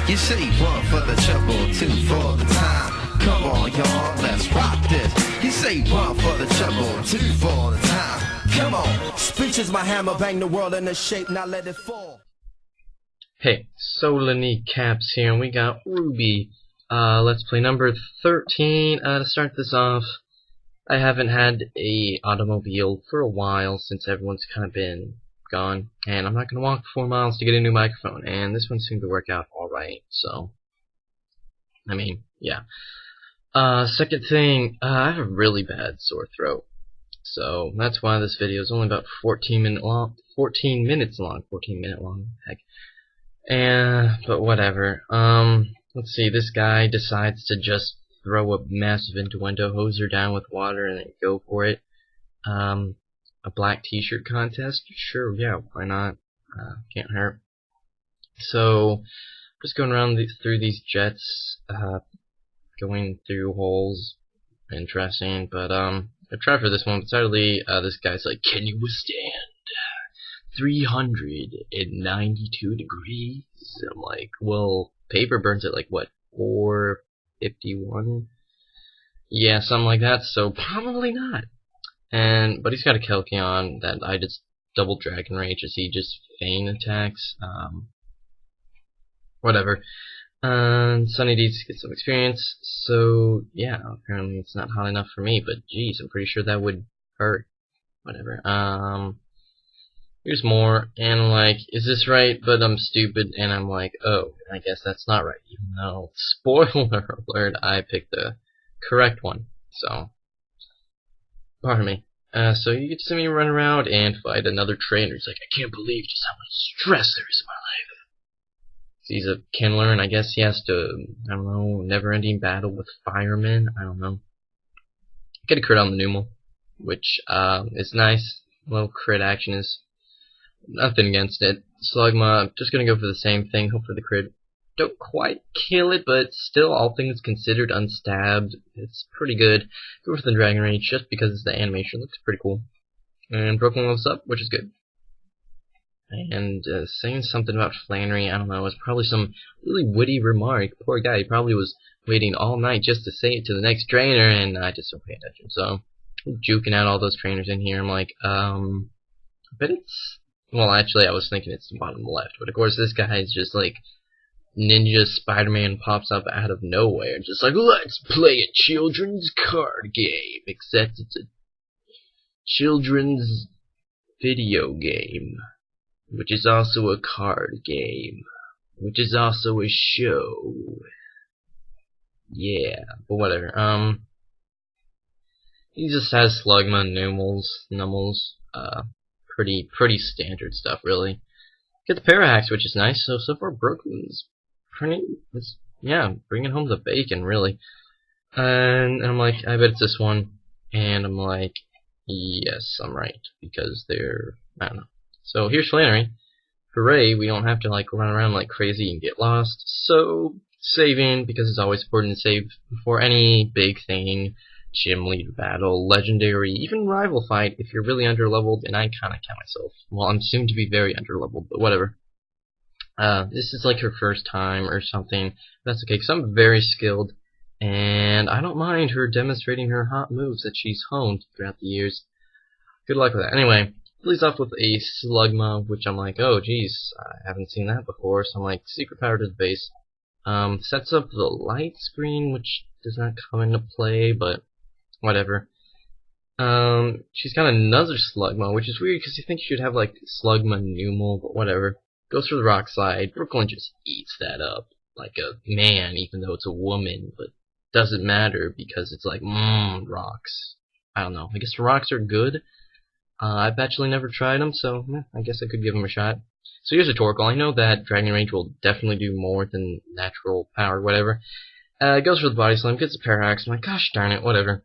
You say one for the trouble, two for the time. Come on, y'all, let's rock this. You say one for the trouble, two for the time. Come on. Speech is my hammer, bang the world into shape, now let it fall. Hey, Solar Kneecaps here, and we got Ruby. Let's play number 13. To start this off, I haven't had a automobile for a while since everyone's kind of been gone, and I'm not gonna walk 4 miles to get a new microphone, and this one seemed to work out alright, so I mean, yeah. Second thing, I have a really bad sore throat, so that's why this video is only about 14 minutes long, heck. But whatever. Let's see, this guy decides to just throw a massive innuendo hoser down with water and then go for it. A black t-shirt contest? Sure, yeah, why not? Can't hurt. So, just going around through these jets, going through holes, interesting, but, I tried for this one, but sadly, this guy's like, can you withstand 392 degrees? I'm like, well, paper burns at like, what, 451? Yeah, something like that, so probably not. But he's got a Kelkion that I just double Dragon Rage as he just feign attacks. Whatever. Sunny needs to get some experience, so yeah, apparently it's not hot enough for me, but geez, I'm pretty sure that would hurt. Whatever. Here's more, and I'm like, is this right? But I'm stupid, and I'm like, oh, I guess that's not right, even though, spoiler alert, I picked the correct one, so, pardon me. So you get to see me run around and fight another trainer. He's like, I can't believe just how much stress there is in my life. So he's a kindler, and I guess he has to, I don't know, never-ending battle with firemen, I don't know. Get a crit on the Numal, which, is nice. A little crit action is nothing against it. Slugma, just gonna go for the same thing, hope for the crit. Don't quite kill it, but still, all things considered, unstabbed. It's pretty good. Go for the Dragon Rage just because the animation looks pretty cool. And Broken levels up, which is good. And saying something about Flannery, I don't know, it was probably some really witty remark. Poor guy, he probably was waiting all night just to say it to the next trainer, and I just don't pay attention. So, juking out all those trainers in here. I'm like, I bet it's... Well, actually, I was thinking it's the bottom left, but of course this guy is just like Ninja Spider-Man pops up out of nowhere, just like, let's play a children's card game, except it's a children's video game, which is also a card game, which is also a show. Yeah, but whatever. He just has Slugma, Numels, pretty standard stuff, really. Get the Parahax, which is nice. So far, Brooklyn's yeah, bringing home the bacon, really. And I'm like, I bet it's this one. And I'm like, yes, I'm right, because they're, I don't know. So here's Flannery. Hooray, we don't have to like run around like crazy and get lost. So saving, because it's always important to save before any big thing. Gym lead battle, legendary, even rival fight if you're really underleveled, and I kinda count myself. Well, I'm soon to be very underleveled, but whatever. This is like her first time or something. That's okay, because I'm very skilled, and I don't mind her demonstrating her hot moves that she's honed throughout the years. Good luck with that. Anyway, leads off with a Slugma, which I'm like, oh geez, I haven't seen that before, so I'm like, secret power to the base. Sets up the light screen, which does not come into play, but whatever. She's got another Slugma, which is weird because you think she should have like Slugma Numal, but whatever. Goes for the rock slide. Brooklyn just eats that up like a man, even though it's a woman, but doesn't matter because it's like, rocks. I don't know. I guess rocks are good. I've actually never tried them, so I guess I could give them a shot. So here's a Torkoal. I know that Dragon Rage will definitely do more than natural power, whatever. Goes for the Body Slam, gets a Parahax. I'm like, gosh darn it, whatever.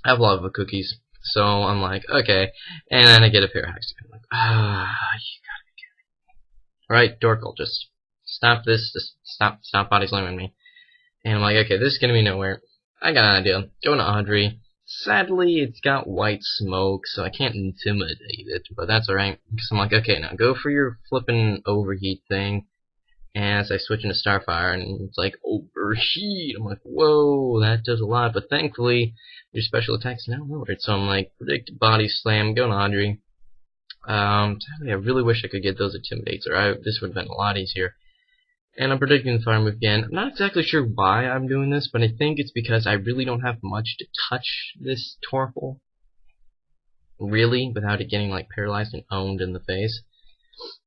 I have lava cookies, so I'm like, okay, and then I get a Parahax. I'm like, you gotta be kidding me. Alright, Dorkle, just stop this, just stop body slamming me. And I'm like, okay, this is gonna be nowhere. I got an idea. Going to Audrey. Sadly, it's got white smoke, so I can't intimidate it, but that's alright. So I'm like, okay, now go for your flippin' overheat thing. And as I switch into Starfire, and it's like, overheat. I'm like, whoa, that does a lot. But thankfully, your special attack's now lowered. So I'm like, predict body slam, go to Audrey. Sadly, I really wish I could get those Intimidates, or this would have been a lot easier. And I'm predicting the fire move again. I'm not exactly sure why I'm doing this, but I think it's because I really don't have much to touch this Torkoal. Really, without it getting like paralyzed and owned in the face.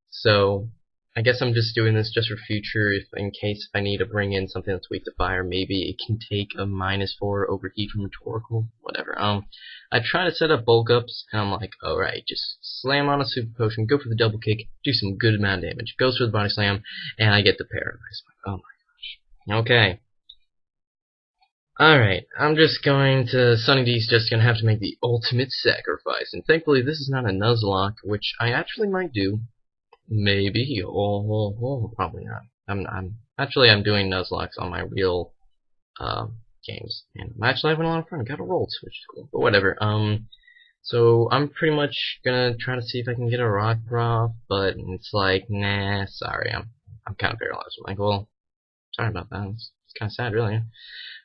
So I guess I'm just doing this just for future, in case I need to bring in something that's weak to fire. Maybe it can take a -4 overheat from a Torkoal, whatever. I try to set up bulk ups, and I'm like, alright, just slam on a super potion, go for the double kick, do some good amount of damage. Goes for the body slam, and I get the paralyze. Oh my gosh. Okay. Alright, I'm just going to... Sunny D's just going to have to make the ultimate sacrifice. And thankfully this is not a Nuzlocke, which I actually might do. Maybe. Probably not. I'm doing Nuzlocks on my real games. And I'm actually having a lot of fun. Got a roll, which is cool. But whatever. So I'm pretty much going to try to see if I can get a rock off, but it's like, nah, sorry, I'm kind of paralyzed. I'm like, well, sorry about that. It's kind of sad, really.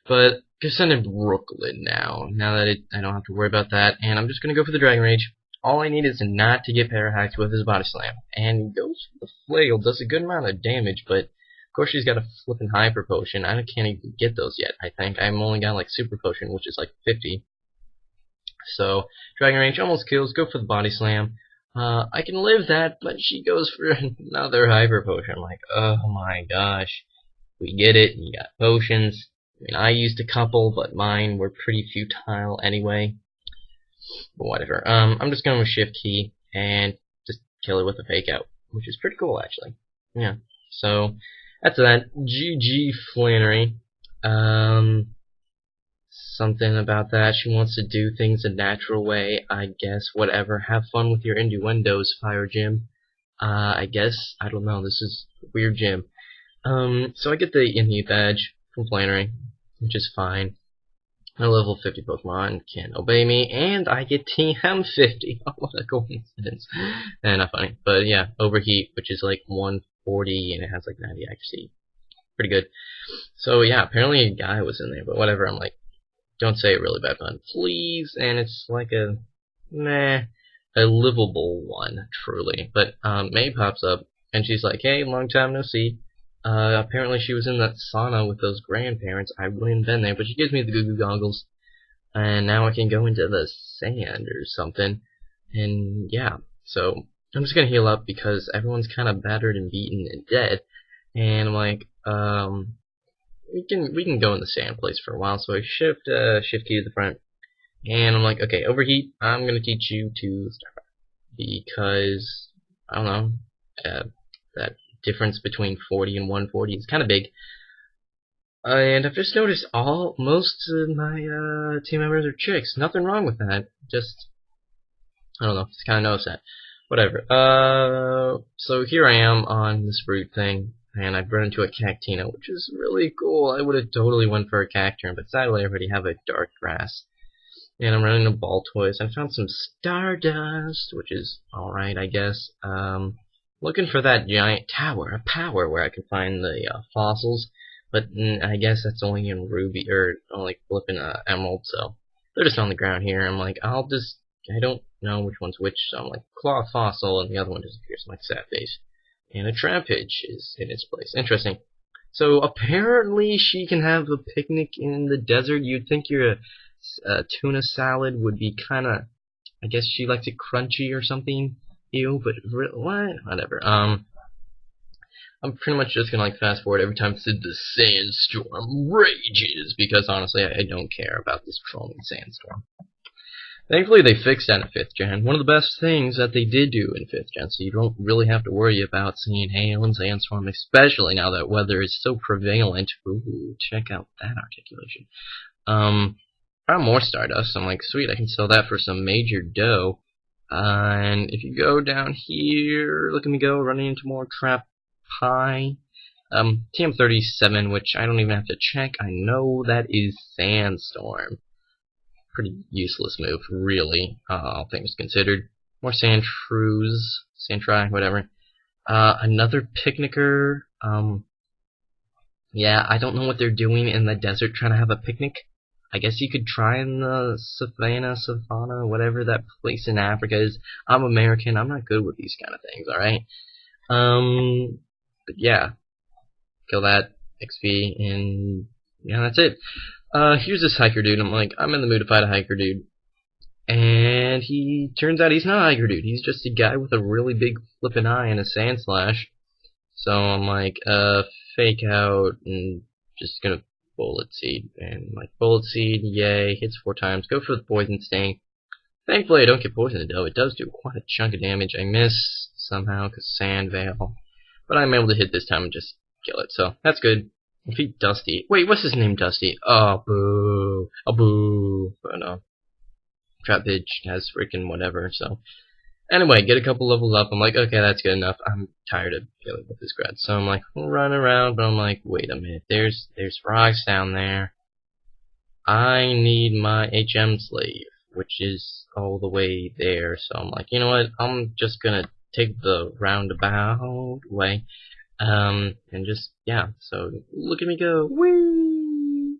But just send in Brooklyn now that I don't have to worry about that, and I'm just gonna go for the Dragon Rage. All I need is not to get Parahacked with his Body Slam, and goes for the Flail, does a good amount of damage, but of course she's got a flippin' Hyper Potion. I can't even get those yet, I think. I've only got like Super Potion, which is like 50. So, Dragon Rage almost kills, go for the Body Slam. I can live that, but she goes for another Hyper Potion. I'm like, oh my gosh. We get it, you got potions. I mean, I used a couple, but mine were pretty futile anyway. But whatever. I'm just going with Shift key and just kill her with a fake out, which is pretty cool, actually. Yeah. So that's that. GG Flannery. Something about that. She wants to do things a natural way. I guess. Whatever. Have fun with your innuendos, Fire Gym. I guess. I don't know. This is a weird gym. So I get the Inheat badge from Flannery, which is fine. A level 50 Pokemon can obey me, and I get TM50. Oh, what a coincidence. Not funny. But yeah, Overheat, which is like 140, and it has like 90 accuracy. Pretty good. So yeah, apparently a guy was in there, but whatever. I'm like, don't say it really bad fun, please. And it's like a livable one, truly. But May pops up, and she's like, hey, long time no see. Apparently she was in that sauna with those grandparents. I wouldn't have been there, but she gives me the goo goo goggles. And now I can go into the sand or something. And yeah, so I'm just gonna heal up because everyone's kind of battered and beaten and dead. And I'm like, we can go in the sand place for a while. So I shift key to the front. And I'm like, okay, Overheat, I'm gonna teach you to Starfire. Because, I don't know, that difference between 40 and 140 is kind of big. And I've just noticed most of my team members are chicks. Nothing wrong with that. Just, I don't know, just kind of noticed that. Whatever. So here I am on this route thing, and I've run into a Cactina, which is really cool. I would have totally went for a Cacturne, but sadly I already have a Dark Grass. And I'm running into Baltoys. I found some Stardust, which is alright, I guess. Looking for that giant tower, a power where I can find the fossils, but I guess that's only in Ruby, or only flipping Emerald, so they're just on the ground here. I'm like, I don't know which one's which, so I'm like, Claw Fossil, and the other one disappears. I'm like, sad face. And a Trampage is in its place. Interesting. So apparently she can have a picnic in the desert. You'd think your tuna salad would be kind of, I guess she likes it crunchy or something. Ew, but what? Whatever. I'm pretty much just gonna like fast forward every time the sandstorm rages, because honestly I don't care about this trolling sandstorm. Thankfully they fixed that in 5th gen. One of the best things that they did do in 5th gen, so you don't really have to worry about seeing hail and sandstorm, especially now that weather is so prevalent. Ooh, check out that articulation. Found more Stardust. I'm like, sweet, I can sell that for some major dough. And if you go down here, look at me go, running into more Trap Pie. TM37, which I don't even have to check. I know that is Sandstorm. Pretty useless move, really, all things considered. More Sandshrews, Sandtry, whatever. Another picnicker. Yeah, I don't know what they're doing in the desert trying to have a picnic. I guess you could try in the savannah, whatever that place in Africa is. I'm American. I'm not good with these kind of things. All right. But yeah, kill that XP, and yeah, that's it. Here's this hiker dude. I'm like, I'm in the mood to fight a hiker dude. And he turns out he's not a hiker dude. He's just a guy with a really big flippin' eye and a sand slash. So I'm like, fake out and just gonna bullet seed. And like, bullet seed, yay, hits 4 times. Go for the poison sting. Thankfully I don't get poisoned though. It does do quite a chunk of damage. I miss somehow because sand veil. But I'm able to hit this time and just kill it. So that's good. Defeat Dusty. Wait, what's his name, Dusty? Oh, boo. Oh, boo. But no. Trap bitch has freaking whatever, so. Anyway, get a couple levels up. I'm like, okay, that's good enough. I'm tired of dealing with this grad. So I'm like, running around, but I'm like, wait a minute. There's rocks down there. I need my HM slave, which is all the way there. So I'm like, you know what? I'm just gonna take the roundabout way. And just, yeah. So look at me go. Whee!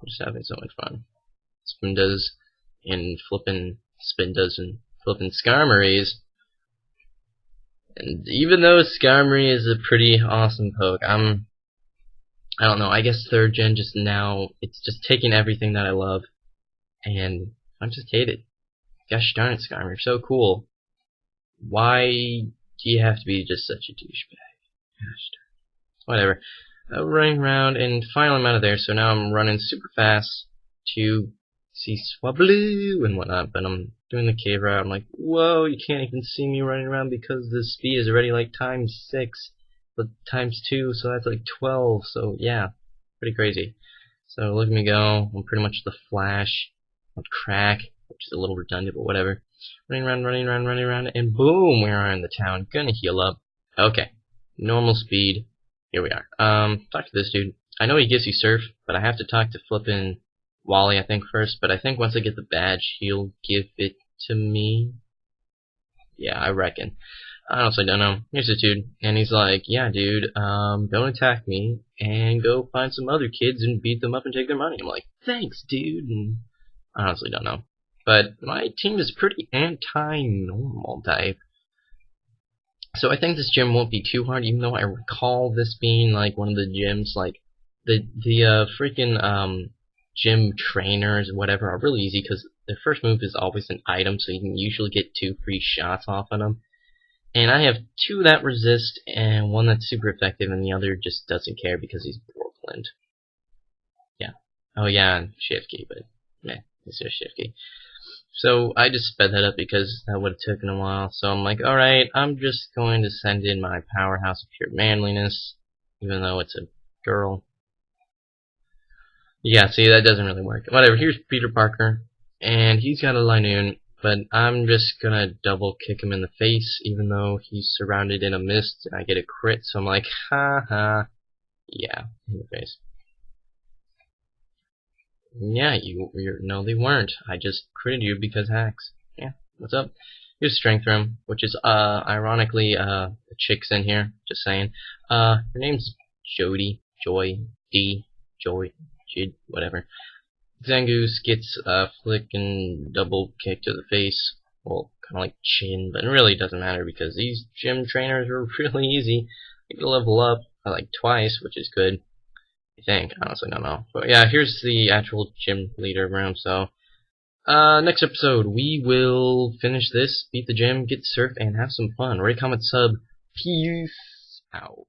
I'm just having so much fun. Spindas and flippin' Spindas and flippin' Skarmories. And even though Skarmory is a pretty awesome poke, I don't know, I guess 3rd gen just now, it's just taking everything that I love, and I just hate it. Gosh darn it, Skarmory, you're so cool. Why do you have to be just such a douchebag? Gosh darn it. Whatever. Running around, and finally I'm out of there, so now I'm running super fast to see Swablu and whatnot, but I'm doing the cave route. I'm like, whoa, you can't even see me running around because the speed is already like times 6, but times 2, so that's like 12, so yeah, pretty crazy. So look at me go. I'm pretty much the Flash of crack, which is a little redundant, but whatever. Running around, and boom, we are in the town. Gonna heal up. Okay, normal speed. Here we are. Talk to this dude. I know he gives you surf, but I have to talk to flippin' Wally, I think, first, but I think once I get the badge, he'll give it to me. Yeah, I reckon. I honestly don't know. Here's the dude, and he's like, yeah, dude, don't attack me, and go find some other kids and beat them up and take their money. I'm like, thanks, dude, and I honestly don't know. But my team is pretty anti-normal type. So I think this gym won't be too hard, even though I recall this being, like, one of the gyms, like, the freaking, gym trainers or whatever are really easy because their first move is always an item, so you can usually get 2 free shots off on them. And I have 2 that resist and 1 that's super effective, and the other just doesn't care because he's Brooklyn. Yeah. Oh yeah, shift key, but meh, it's just shift key. So I just sped that up because that would have taken a while. So I'm like, alright, I'm just going to send in my powerhouse of pure manliness, even though it's a girl. Yeah, see, that doesn't really work. Whatever, here's Peter Parker, and he's got a Linoon, but I'm just gonna double kick him in the face, even though he's surrounded in a mist, and I get a crit, so I'm like, ha ha. Yeah, in the face. Yeah, no, they weren't. I just critted you because hacks. Yeah, what's up? Here's Strength Room, which is, ironically, the chick's in here, just saying. Her name's Jody, Joy, D, Joy. Whatever. Zangoose gets a flick and double kick to the face. Well, kind of like chin, but it really doesn't matter because these gym trainers are really easy. You can level up like twice, which is good. I think. I honestly don't know. But yeah, here's the actual gym leader room. So, next episode, we will finish this, beat the gym, get surf, and have some fun. Rate, comment, sub. Peace out.